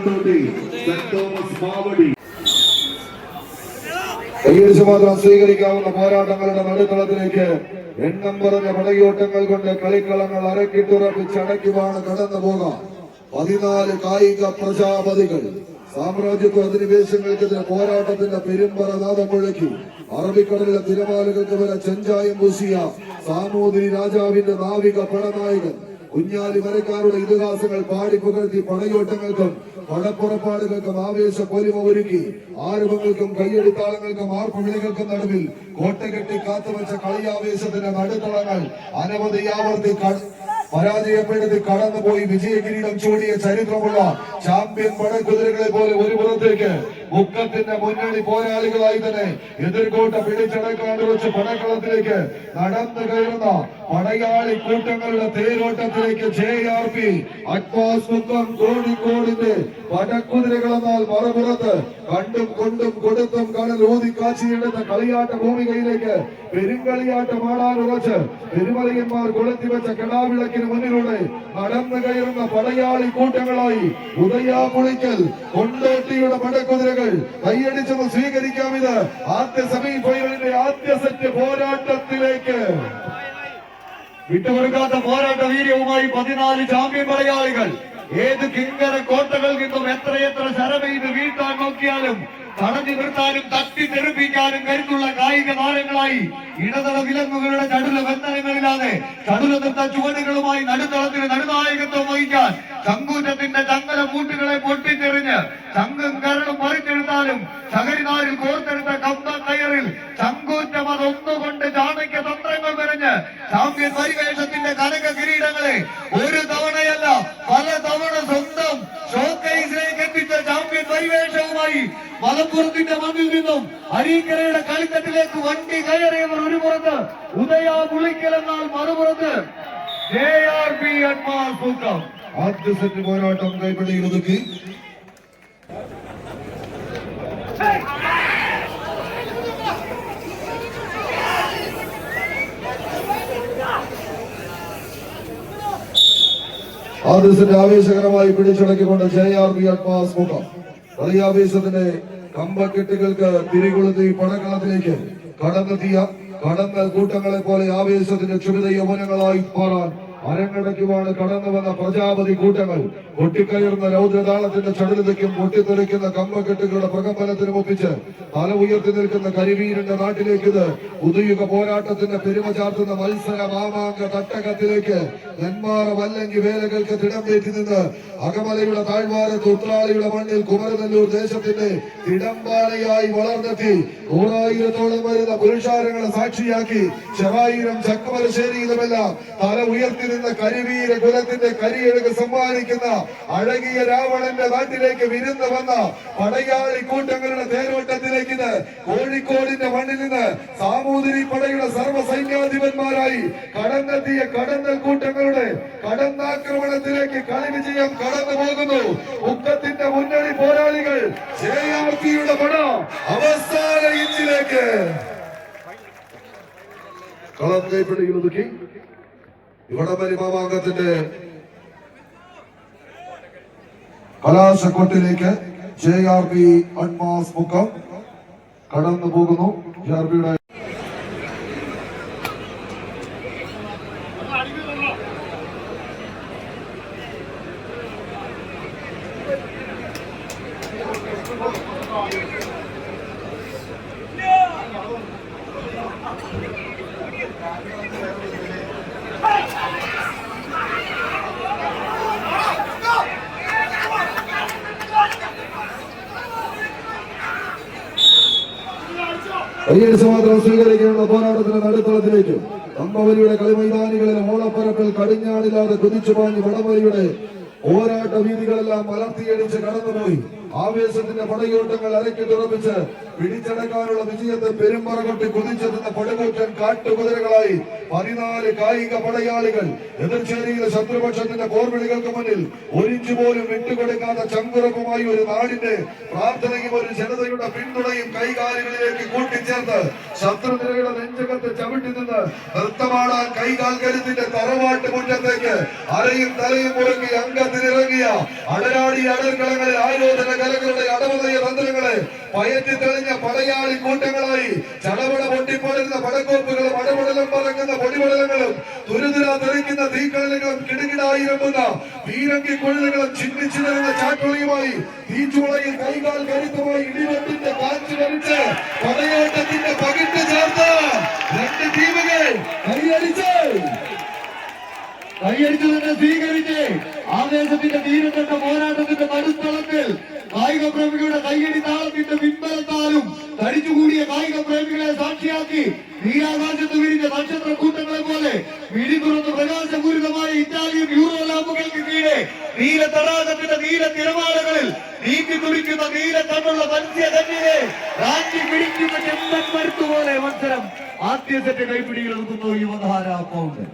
Kondotty saint Thomas Mavadi. കൈയടിച്ച് മാത്രം സ്വീകരിക്കാവുന്ന പോരാട്ടങ്ങളുടെ നടുത്തളത്തിലേക്ക് എണ്ണം പറഞ്ഞ പടയോട്ടങ്ങൾ കൊണ്ട് കളിക്കളങ്ങൾ അരക്കിട്ടുറപ്പിച്ചടക്കുവാണ് കടന്നു പോകാം. 14 കായിക പ്രജാപതികൾ സാമ്രാജ്യത്വ അധിനിവേശങ്ങൾക്കെതിരെ പോരാട്ടത്തിന്റെ പെരുമ്പറ നാദം മുഴക്കി. അറബിക്കടലിലെ തിരമാലകൾക്ക് വരെ ചെഞ്ചായം പൂശിയ സാമൂതിരി രാജാവിന്റെ നാവിക പടനായകൻ കുഞ്ഞാലി വരക്കാരുടെ ഇതിഹാസങ്ങൾ പാടി പുകഴ്ത്തി പടയോട്ടങ്ങൾക്കും പടപ്പുറപ്പാടുകൾക്കും ആവേശ പൊലിമ ഒരുക്കി. ആരവങ്ങൾക്കും കയ്യടിത്താളങ്ങൾക്കും ആർപ്പുവിളികൾക്കും നടുവിൽ കോട്ടകെട്ടി കാത്തുവച്ച കളിയാവേശത്തിന്റെ നടുത്തളങ്ങൾ അനവധി ആവർത്തി പരാജയപ്പെടുത്തി കടന്നുപോയി വിജയകിരീടം ചൂടിയ ചരിത്രമുള്ള ചാമ്പ്യൻ പടക്കുതിരകളെ പോലെ ഒരു പുറത്തേക്ക് മുക്കത്തിന്റെ മുന്നണി പോരാളികളായി തന്നെ എതിർകോട്ട പിടിച്ചടക്കാൻ വെച്ച് പടക്കളത്തിലേക്ക് നടന്നു കയറുന്ന പടയാളി കൂട്ടങ്ങളുടെ തേരോട്ടത്തിലേക്ക് JRP അഡ്വാൻസ് മുക്കം കോഴിക്കോടിന്റെ പടക്കുതിരകളെന്നാൽ മറുപുറത്ത് കണ്ടും കൊണ്ടും കൊടുത്തും കടൽ ഊതി കാച്ചിയെടുത്ത കളിയാട്ട ഭൂമികയിലേക്ക് പെരുങ്കളിയാട്ടമാടാൻ ഉറച്ച് പെരുമലയന്മാർ കൊളുത്തിവെച്ച കെടാവിളക്കിന് മുന്നിലൂടെ നടന്നു കയറുന്ന പടയാളി കൂട്ടങ്ങളായി ഉദയാപുളിക്കൽ കൊണ്ടോട്ടിയുടെ പടക്കുതിരകൾ കൈയടിച്ചത് സ്വീകരിക്കാം. ഇത് ആദ്യ സെമി ഫൈനലിന്റെ ആദ്യ സെറ്റ് പോരാട്ടത്തിലേക്ക് വിട്ടുകൊടുക്കാത്ത പോരാട്ട വീര്യവുമായി 14 ചാമ്പ്യൻ മലയാളികൾ ഏത് കിങ്കര കോട്ടകളിൽ നിന്നും എത്രയെത്ര ശരമെയ്ത് വീഴ്ത്താൻ നോക്കിയാലും തടഞ്ഞു നിർത്താനും തട്ടി തെറിപ്പിക്കാനും കരുത്തുള്ള കായിക താരങ്ങളായി ഇടതള വിലങ്ങുകളുടെ ചടുല ബന്ധനങ്ങളില്ലാതെ ചടുല നിർത്ത ചുവടുകളുമായി നടുത്തളത്തിന് നടുനായകത്വം വഹിക്കാൻ ചങ്കൂറ്റത്തിന്റെ ചങ്ങല മൂട്ടുകളെ പൊട്ടിച്ചെറിഞ്ഞ് ചങ്കും കരളും മറിച്ചെടുത്താലും ചകരിനാരിൽ കോർത്തെടുത്ത കമ്പം കയറിൽ ചങ്കൂറ്റം അതൊന്നുകൊണ്ട് ചാണക്യ തന്ത്രങ്ങൾ മെനഞ്ഞ് ചാമ്പ്യൻ പരിവേഷത്തിന്റെ കനക കിരീടങ്ങളെ ഒരു തവണയല്ല പല തവണ സ്വന്തം ഷോക്കേസിലേക്ക് എത്തിച്ച ചാമ്പ്യൻ പരിവേഷവുമായി മലപ്പുറത്തിന്റെ മണ്ണിൽ നിന്നും അരീക്കരയുടെ കളിത്തട്ടിലേക്ക് വണ്ടി കയറിയവർ ഒരു പുറത്ത് ഉദയാപുളിക്കൽ എന്നാൽ മറുപുറത്ത് JRP അഡ്വാൻസ് മുക്കം. ആദ്യ സെറ്റ് പോരാട്ടം കൈപ്പിടിയിൽ ഒതുക്കി. ആദ്യ സെറ്റ് ആവേശകരമായി പിടിച്ചടക്കിക്കൊണ്ട് JRP അഡ്വാൻസ് മുക്കം. കളിയാവേശത്തിന്റെ കമ്പക്കെട്ടുകൾക്ക് തിരികൊളുത്തി പടക്കളത്തിലേക്ക് കടന്നെത്തിയ കടന്നൽ കൂട്ടങ്ങളെ പോലെ ആവേശത്തിന്റെ ക്ഷുഭിത യൗവനങ്ങളായി മാറാൻ അരങ്ങടയ്ക്കുവാണ് കടന്നു വന്ന പ്രജാപതി കൂട്ടങ്ങൾ. പൊട്ടിക്കയറുന്ന രൗദ്രതാളത്തിന്റെ ചടുലതയ്ക്കും പൊട്ടിത്തെറിക്കുന്ന കമ്പക്കെട്ടുകളുടെ പ്രകമ്പനത്തിനും ഒപ്പിച്ച് തല ഉയർത്തി നിൽക്കുന്ന കരിവീരന്റെ നാട്ടിലേക്ക് ഇത് പുതുയുഗ പോരാട്ടത്തിന്റെ പെരുമ ചാർത്തുന്ന മത്സര മാമാങ്ക തട്ടകത്തിലേക്ക് നെന്മാറ വല്ലങ്കി വേലകൾക്ക് തിടംപേറ്റി നിന്ന് അകമലയുടെ താഴ്വാരത്ത് ഉത്രാളിയുടെ മണ്ണിൽ കുമരനെല്ലൂർ ദേശത്തിന്റെ തിടമ്പാലയായി വളർന്നെത്തി 100,000-ഓളം വരുന്ന പുരുഷാരങ്ങളെ സാക്ഷിയാക്കി ചെറായിരം ചക്കമലശ്ശേരിയിലുമെല്ലാം തല ഉയർത്തി നിന്ന കരിവീര കുലത്തിന്റെ കരിയെഴുക സമ്മാനിക്കുന്ന അഴകിയ രാവണന്റെ നാട്ടിലേക്ക് വിരുന്ന് വന്ന പടയാളി കൂട്ടങ്ങളുടെ തേരോട്ടത്തിലേക്ക് ഇത് കോഴിക്കോടിന്റെ മണ്ണിൽ നിന്ന് സാമൂതിരി പടയുടെ സർവ്വസൈന്യാധിപന്മാരായി കടന്നെത്തിയ കടന്നൽ കൂട്ടങ്ങളുടെ കടന്നാക്രമണത്തിലേക്ക് കളി വിജയം കടന്നു പോകുന്നു. മുക്കത്തിന്റെ മുന്നണി പോരാളികൾ JRPയുടെ പട അവസാന ഇഞ്ചിലേക്ക് കളം കൈപ്പിടിയിൽ ഒതുക്കി. ഇവിടമലി മാമാങ്കത്തിന്റെ കലാശക്കൊട്ടിലേക്ക് JRP അഡ്വാൻസ് മുക്കം കടന്നു പോകുന്നു. JRPയുടെ കൈയടിച്ച് മാത്രം സ്വീകരിക്കേണ്ട പോരാട്ടത്തിന്റെ നടുത്തളത്തിലേക്ക് അമ്പവലിയുടെ കളിമൈതാനികളിലെ ഓളപ്പരപ്പിൽ കടിഞ്ഞാണില്ലാതെ കുതിച്ചുപാഞ്ഞ് വടംവലിയുടെ പോരാട്ട വീതികളെല്ലാം മലർത്തിയടിച്ച് കടന്നുപോയി. ആവേശത്തിന്റെ പടയോട്ടങ്ങൾ അരക്കി തുറപ്പിച്ച് പിടിച്ചടക്കാനുള്ള വിജയത്തെ പെരുമ്പറ കൊട്ടി കുതിച്ചെത്തുന്ന പടുകൂറ്റൻ കാട്ടുകുതിരകളായി 14 കായിക പടയാളികൾ എതിർച്ചേരിയിലെ ശത്രുപക്ഷത്തിന്റെ പോർവിളികൾക്ക് മുന്നിൽ ഒരിഞ്ചു പോലും വിട്ടുകൊടുക്കാത്ത ചങ്കുറപ്പുമായി ഒരു നാടിന്റെ പ്രാർത്ഥനയും ഒരു ജനതയുടെ പിന്തുണയും കൈകാലുകളിലേക്ക് കൂട്ടിച്ചേർത്ത് ശത്രുനിരയുടെ നെഞ്ചകത്ത് ചവിട്ടി നിന്ന് നൃത്തമാടാൻ കൈകാൽ കരുത്തിന്റെ തറവാട്ട് മുറ്റത്തേക്ക് അരയും തലയും മുറുക്കി അംഗത്തിനിറങ്ങിയ അടരാടി അടർകളങ്ങളിൽ ആയോധന കലകളുടെ അടവതയ തന്ത്രങ്ങളെ പയറ്റി തെളിഞ്ഞ പടയാളി കൂട്ടങ്ങളായി ചടപട പൊട്ടിപ്പൊളിരുന്ന പടക്കോപ്പുകളും അടപടലം പറങ്ങുന്ന പൊടിപടലങ്ങളും തുരുതുരാ തെറിക്കുന്ന തീക്കടലുകളും കിടുകിടായിരമ്പുന്ന പീരങ്കി കൊള്ളുകളും ചിന്നിച്ചിതറുന്ന ചാട്ടുളിയുമായി തീച്ചുളയിൽ കൈകാൽ കരുത്തുമായി ഇടിവെട്ടിന്റെ കാറ്റ് വലിച്ച് പടയോട്ടത്തിന്റെ പകിട്ട് ചേർത്ത് രണ്ട് ടീമുകൾ കൈയടിച്ച് തന്നെ സ്വീകരിച്ച് ആവേശത്തിന്റെ തീരത്തട്ട പോരാട്ടത്തിന്റെ നടുത്തളത്തിൽ കായിക പ്രേമികളുടെ കൈയടി താളത്തിന്റെ പിൻബലത്താലും തടിച്ചുകൂടിയ കായിക പ്രേമികളെ സാക്ഷിയാക്കി നീരാകാശത്ത് വിരിഞ്ഞ നക്ഷത്ര കൂട്ടങ്ങളെ പോലെ വിഴി തുറന്ന് പ്രകാശപൂരിതമായ ഇറ്റാലിയൻ യൂറോ ലാമ്പുകൾക്ക് കീഴെ നീല തടാകത്തിന്റെ നീല തിരമാലകളിൽ നീക്കി തുടിക്കുന്ന നീല കണ്ണുള്ള മത്സ്യകന്യരെ റാഞ്ചി പിടിക്കുന്ന ചെമ്പൻ മരുത്തുപോലെ മത്സരം ആദ്യ സെറ്റ് കൈപ്പിടിയിൽ ഒതുക്കുന്നു യുവധാര പൗണ്ട്.